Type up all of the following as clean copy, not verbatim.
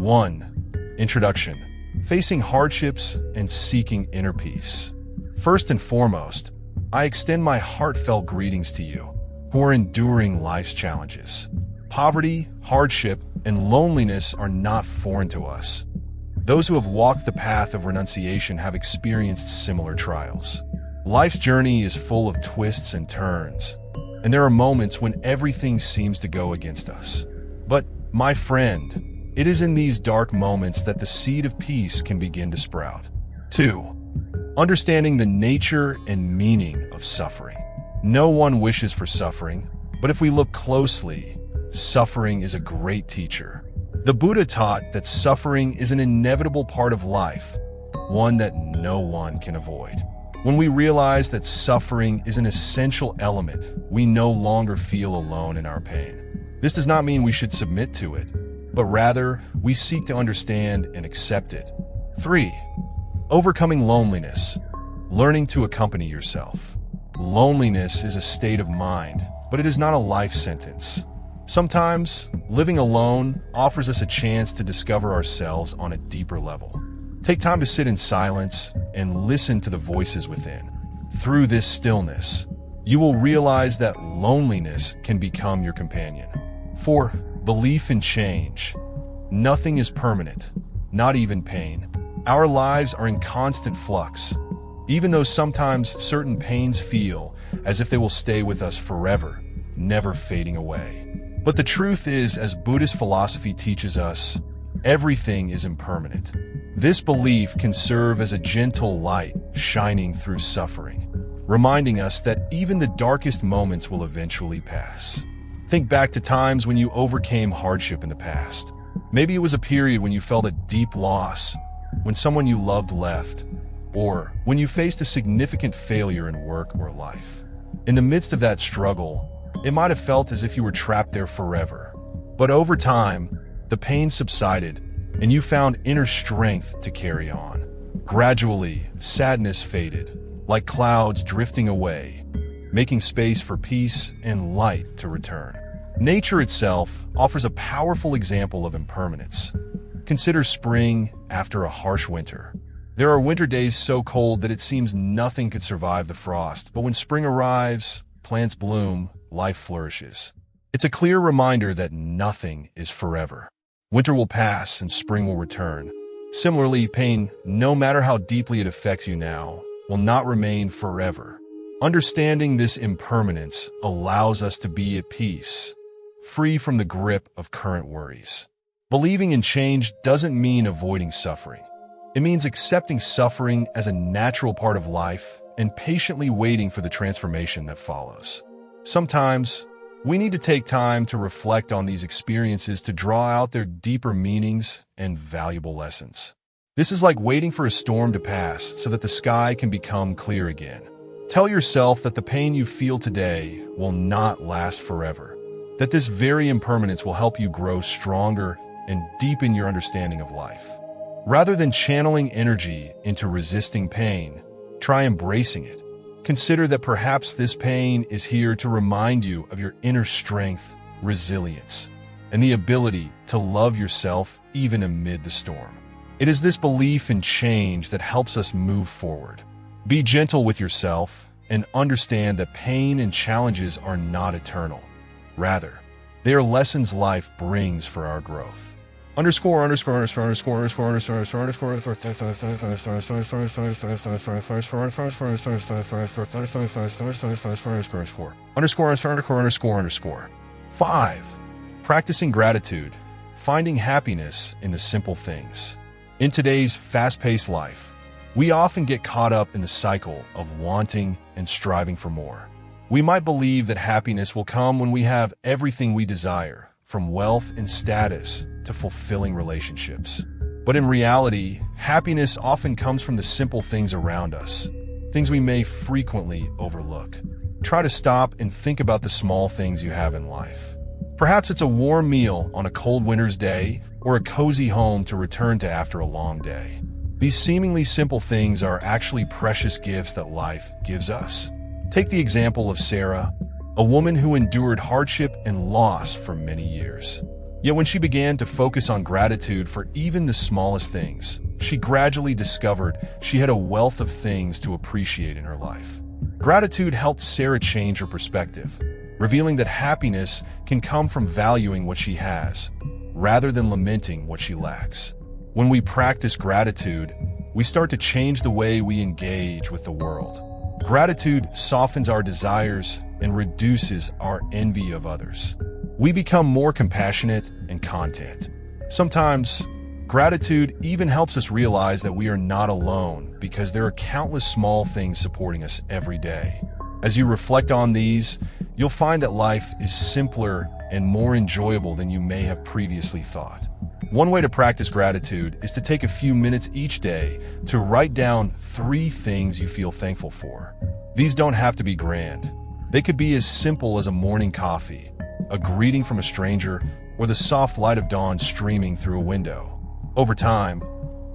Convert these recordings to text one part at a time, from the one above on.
1. Introduction. Facing hardships and seeking inner peace. First and foremost, I extend my heartfelt greetings to you who are enduring life's challenges. Poverty, hardship, and loneliness are not foreign to us. Those who have walked the path of renunciation have experienced similar trials. Life's journey is full of twists and turns, and there are moments when everything seems to go against us. But, my friend, it is in these dark moments that the seed of peace can begin to sprout. 2. Understanding the nature and meaning of suffering. No one wishes for suffering, but if we look closely, suffering is a great teacher. The Buddha taught that suffering is an inevitable part of life, one that no one can avoid. When we realize that suffering is an essential element, we no longer feel alone in our pain. This does not mean we should submit to it, but rather we seek to understand and accept it. 3. Overcoming loneliness. Learning to accompany yourself. Loneliness is a state of mind, but it is not a life sentence. Sometimes, living alone offers us a chance to discover ourselves on a deeper level. Take time to sit in silence and listen to the voices within. Through this stillness, you will realize that loneliness can become your companion. 4. Belief in change. Nothing is permanent, not even pain. Our lives are in constant flux, even though sometimes certain pains feel as if they will stay with us forever, never fading away. But the truth is, as Buddhist philosophy teaches us, everything is impermanent. This belief can serve as a gentle light shining through suffering, reminding us that even the darkest moments will eventually pass. Think back to times when you overcame hardship in the past. Maybe it was a period when you felt a deep loss, when someone you loved left, or when you faced a significant failure in work or life. In the midst of that struggle, it might have felt as if you were trapped there forever. But over time, the pain subsided, and you found inner strength to carry on. Gradually, sadness faded, like clouds drifting away, making space for peace and light to return. Nature itself offers a powerful example of impermanence. Consider spring after a harsh winter. There are winter days so cold that it seems nothing could survive the frost, but when spring arrives, plants bloom, life flourishes. It's a clear reminder that nothing is forever. Winter will pass and spring will return. Similarly, pain, no matter how deeply it affects you now, will not remain forever. Understanding this impermanence allows us to be at peace, free from the grip of current worries. Believing in change doesn't mean avoiding suffering. It means accepting suffering as a natural part of life and patiently waiting for the transformation that follows. Sometimes, we need to take time to reflect on these experiences to draw out their deeper meanings and valuable lessons. This is like waiting for a storm to pass so that the sky can become clear again. Tell yourself that the pain you feel today will not last forever, that this very impermanence will help you grow stronger and deepen your understanding of life. Rather than channeling energy into resisting pain, try embracing it. Consider that perhaps this pain is here to remind you of your inner strength, resilience, and the ability to love yourself even amid the storm. It is this belief in change that helps us move forward. Be gentle with yourself and understand that pain and challenges are not eternal. Rather, they are lessons life brings for our growth. Underscore. Five, practicing gratitude, finding happiness in the simple things. In today's fast-paced life, we often get caught up in the cycle of wanting and striving for more. We might believe that happiness will come when we have everything we desire, from wealth and status to fulfilling relationships. But in reality, happiness often comes from the simple things around us, things we may frequently overlook. Try to stop and think about the small things you have in life. Perhaps it's a warm meal on a cold winter's day, or a cozy home to return to after a long day. These seemingly simple things are actually precious gifts that life gives us. Take the example of Sarah, a woman who endured hardship and loss for many years. Yet when she began to focus on gratitude for even the smallest things, she gradually discovered she had a wealth of things to appreciate in her life. Gratitude helped Sarah change her perspective, revealing that happiness can come from valuing what she has, rather than lamenting what she lacks. When we practice gratitude, we start to change the way we engage with the world. Gratitude softens our desires and reduces our envy of others. We become more compassionate and content. Sometimes, gratitude even helps us realize that we are not alone because there are countless small things supporting us every day. As you reflect on these, you'll find that life is simpler and more enjoyable than you may have previously thought. One way to practice gratitude is to take a few minutes each day to write down 3 things you feel thankful for. These don't have to be grand. They could be as simple as a morning coffee, a greeting from a stranger, or the soft light of dawn streaming through a window. Over time,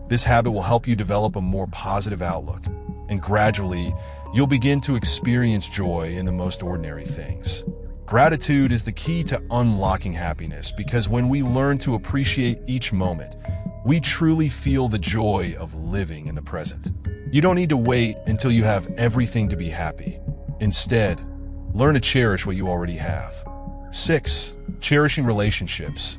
this habit will help you develop a more positive outlook, and gradually, you'll begin to experience joy in the most ordinary things. Gratitude is the key to unlocking happiness because when we learn to appreciate each moment, we truly feel the joy of living in the present. You don't need to wait until you have everything to be happy. Instead, learn to cherish what you already have. 6. Cherishing relationships.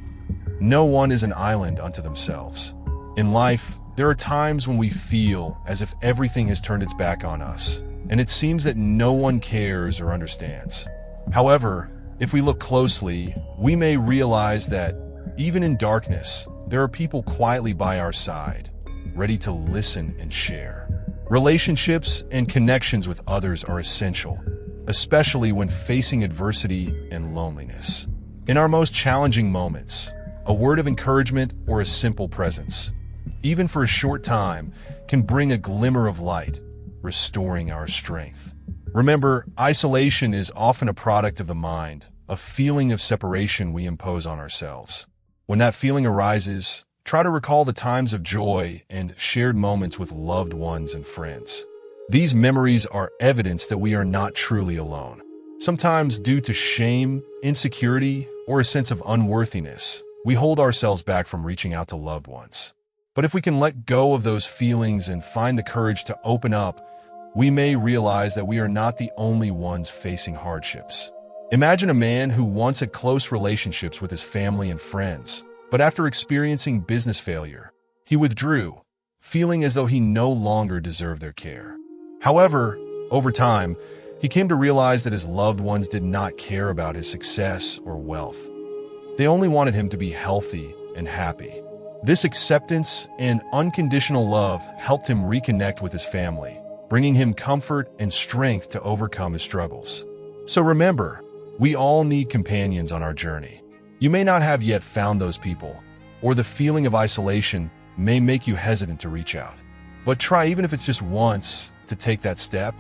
No one is an island unto themselves. In life, there are times when we feel as if everything has turned its back on us, and it seems that no one cares or understands. However, if we look closely, we may realize that, even in darkness, there are people quietly by our side, ready to listen and share. Relationships and connections with others are essential, especially when facing adversity and loneliness. In our most challenging moments, a word of encouragement or a simple presence, even for a short time, can bring a glimmer of light, restoring our strength. Remember, isolation is often a product of the mind, a feeling of separation we impose on ourselves. When that feeling arises, try to recall the times of joy and shared moments with loved ones and friends. These memories are evidence that we are not truly alone. Sometimes, due to shame, insecurity, or a sense of unworthiness, we hold ourselves back from reaching out to loved ones. But if we can let go of those feelings and find the courage to open up, we may realize that we are not the only ones facing hardships. Imagine a man who once had close relationships with his family and friends, but after experiencing business failure, he withdrew, feeling as though he no longer deserved their care. However, over time, he came to realize that his loved ones did not care about his success or wealth. They only wanted him to be healthy and happy. This acceptance and unconditional love helped him reconnect with his family, bringing him comfort and strength to overcome his struggles. So remember, we all need companions on our journey. You may not have yet found those people, or the feeling of isolation may make you hesitant to reach out. But try, even if it's just once, to take that step.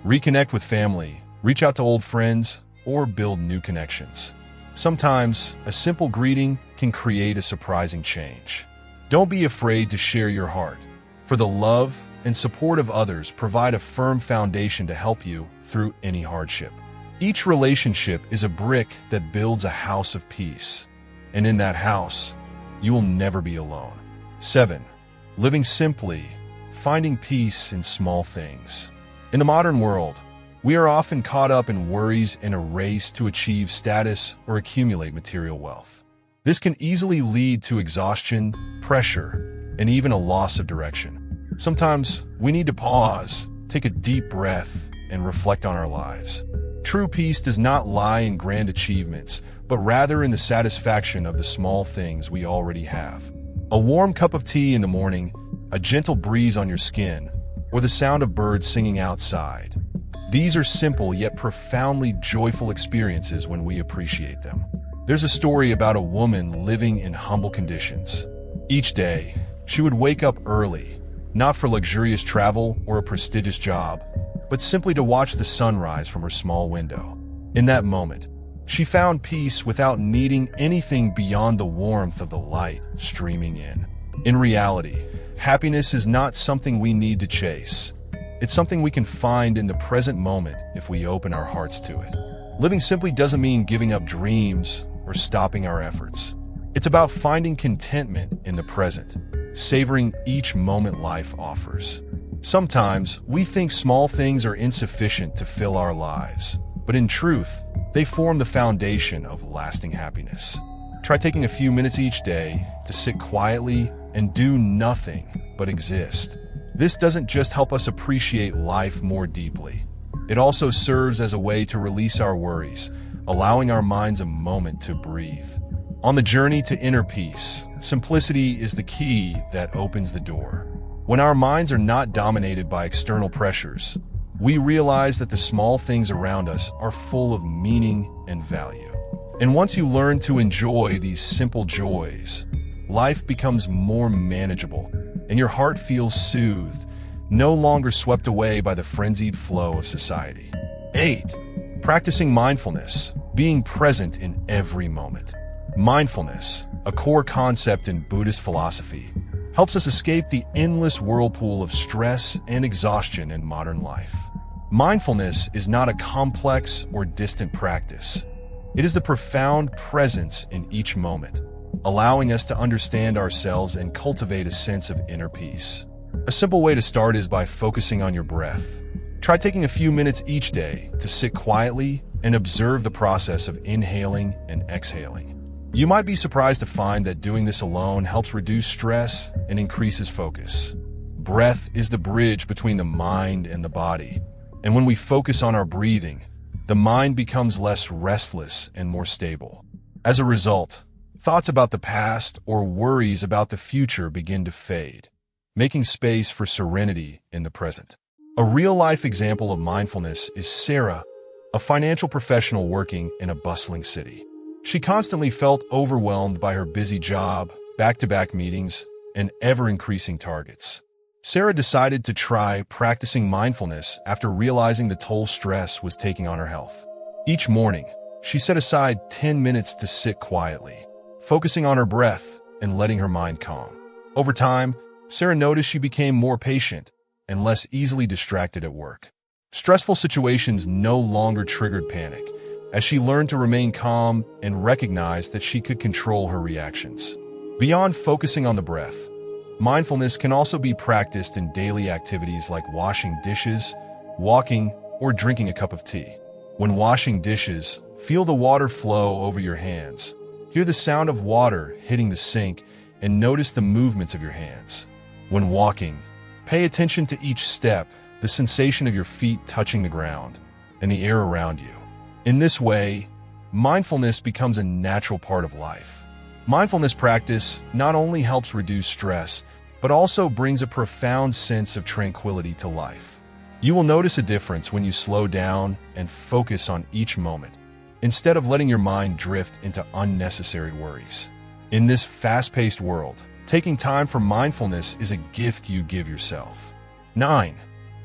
Reconnect with family, reach out to old friends, or build new connections. Sometimes, a simple greeting can create a surprising change. Don't be afraid to share your heart, for the love and support of others provide a firm foundation to help you through any hardship. Each relationship is a brick that builds a house of peace, and in that house, you will never be alone. 7. Living simply, finding peace in small things. In the modern world, we are often caught up in worries in a race to achieve status or accumulate material wealth. This can easily lead to exhaustion, pressure, and even a loss of direction. Sometimes we need to pause, take a deep breath, and reflect on our lives. True peace does not lie in grand achievements, but rather in the satisfaction of the small things we already have. A warm cup of tea in the morning, a gentle breeze on your skin, or the sound of birds singing outside. These are simple yet profoundly joyful experiences when we appreciate them. There's a story about a woman living in humble conditions. Each day, she would wake up early, not for luxurious travel or a prestigious job, but simply to watch the sunrise from her small window. In that moment, she found peace without needing anything beyond the warmth of the light streaming in. In reality, happiness is not something we need to chase. It's something we can find in the present moment if we open our hearts to it. Living simply doesn't mean giving up dreams or stopping our efforts. It's about finding contentment in the present, savoring each moment life offers. Sometimes we think small things are insufficient to fill our lives, but in truth, they form the foundation of lasting happiness. Try taking a few minutes each day to sit quietly and do nothing but exist. This doesn't just help us appreciate life more deeply. It also serves as a way to release our worries, allowing our minds a moment to breathe. On the journey to inner peace, simplicity is the key that opens the door. When our minds are not dominated by external pressures, we realize that the small things around us are full of meaning and value. And once you learn to enjoy these simple joys, life becomes more manageable, and your heart feels soothed, no longer swept away by the frenzied flow of society. 8. Practicing mindfulness, being present in every moment. Mindfulness, a core concept in Buddhist philosophy, helps us escape the endless whirlpool of stress and exhaustion in modern life. Mindfulness is not a complex or distant practice. It is the profound presence in each moment, allowing us to understand ourselves and cultivate a sense of inner peace. A simple way to start is by focusing on your breath. Try taking a few minutes each day to sit quietly and observe the process of inhaling and exhaling. You might be surprised to find that doing this alone helps reduce stress and increases focus. Breath is the bridge between the mind and the body, and when we focus on our breathing, the mind becomes less restless and more stable. As a result, thoughts about the past or worries about the future begin to fade, making space for serenity in the present. A real-life example of mindfulness is Sarah, a financial professional working in a bustling city. She constantly felt overwhelmed by her busy job, back-to-back meetings, and ever-increasing targets. Sarah decided to try practicing mindfulness after realizing the toll stress was taking on her health. Each morning, she set aside 10 minutes to sit quietly, focusing on her breath and letting her mind calm. Over time, Sarah noticed she became more patient and less easily distracted at work. Stressful situations no longer triggered panic, as she learned to remain calm and recognized that she could control her reactions. Beyond focusing on the breath, mindfulness can also be practiced in daily activities like washing dishes, walking, or drinking a cup of tea. When washing dishes, feel the water flow over your hands. Hear the sound of water hitting the sink and notice the movements of your hands. When walking, pay attention to each step, the sensation of your feet touching the ground, and the air around you. In this way, mindfulness becomes a natural part of life. Mindfulness practice not only helps reduce stress, but also brings a profound sense of tranquility to life. You will notice a difference when you slow down and focus on each moment, instead of letting your mind drift into unnecessary worries. In this fast-paced world, taking time for mindfulness is a gift you give yourself. 9.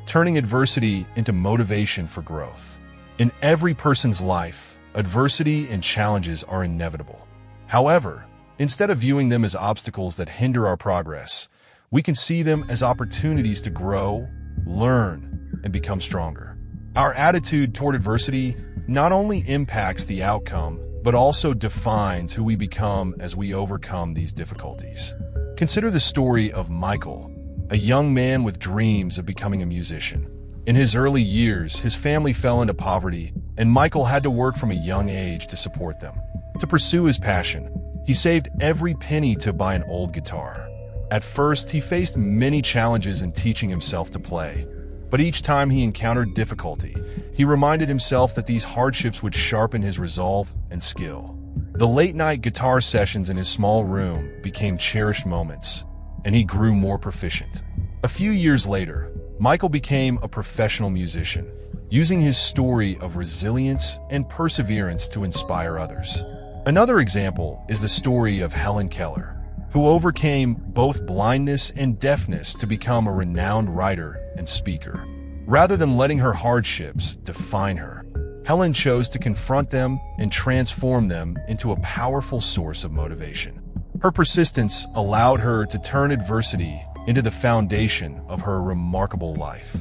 Turning adversity into motivation for growth. In every person's life, adversity and challenges are inevitable. However, instead of viewing them as obstacles that hinder our progress, we can see them as opportunities to grow, learn, and become stronger. Our attitude toward adversity not only impacts the outcome, but also defines who we become as we overcome these difficulties. Consider the story of Michael, a young man with dreams of becoming a musician. In his early years, his family fell into poverty, and Michael had to work from a young age to support them. To pursue his passion, he saved every penny to buy an old guitar. At first, he faced many challenges in teaching himself to play, but each time he encountered difficulty, he reminded himself that these hardships would sharpen his resolve and skill. The late-night guitar sessions in his small room became cherished moments, and he grew more proficient. A few years later, Michael became a professional musician, using his story of resilience and perseverance to inspire others. Another example is the story of Helen Keller, who overcame both blindness and deafness to become a renowned writer and speaker. Rather than letting her hardships define her, Helen chose to confront them and transform them into a powerful source of motivation. Her persistence allowed her to turn adversity into the foundation of her remarkable life.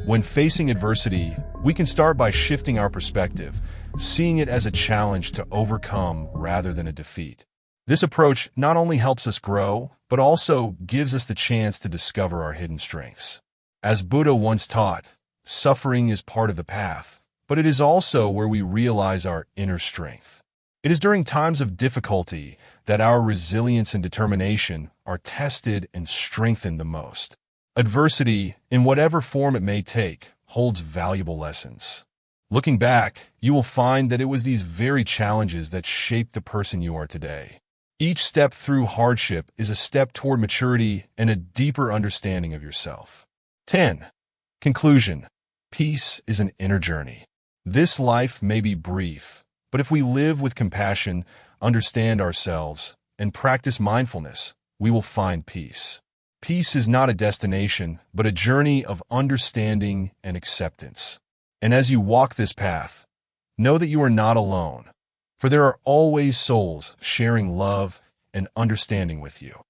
When facing adversity, we can start by shifting our perspective, seeing it as a challenge to overcome rather than a defeat. This approach not only helps us grow, but also gives us the chance to discover our hidden strengths. As Buddha once taught, suffering is part of the path, but it is also where we realize our inner strength. It is during times of difficulty that our resilience and determination are tested and strengthened the most. Adversity, in whatever form it may take, holds valuable lessons. Looking back, you will find that it was these very challenges that shaped the person you are today. Each step through hardship is a step toward maturity and a deeper understanding of yourself. 10. Conclusion. Peace is an inner journey. This life may be brief, but if we live with compassion, understand ourselves, and practice mindfulness, we will find peace. Peace is not a destination, but a journey of understanding and acceptance. And as you walk this path, know that you are not alone, for there are always souls sharing love and understanding with you.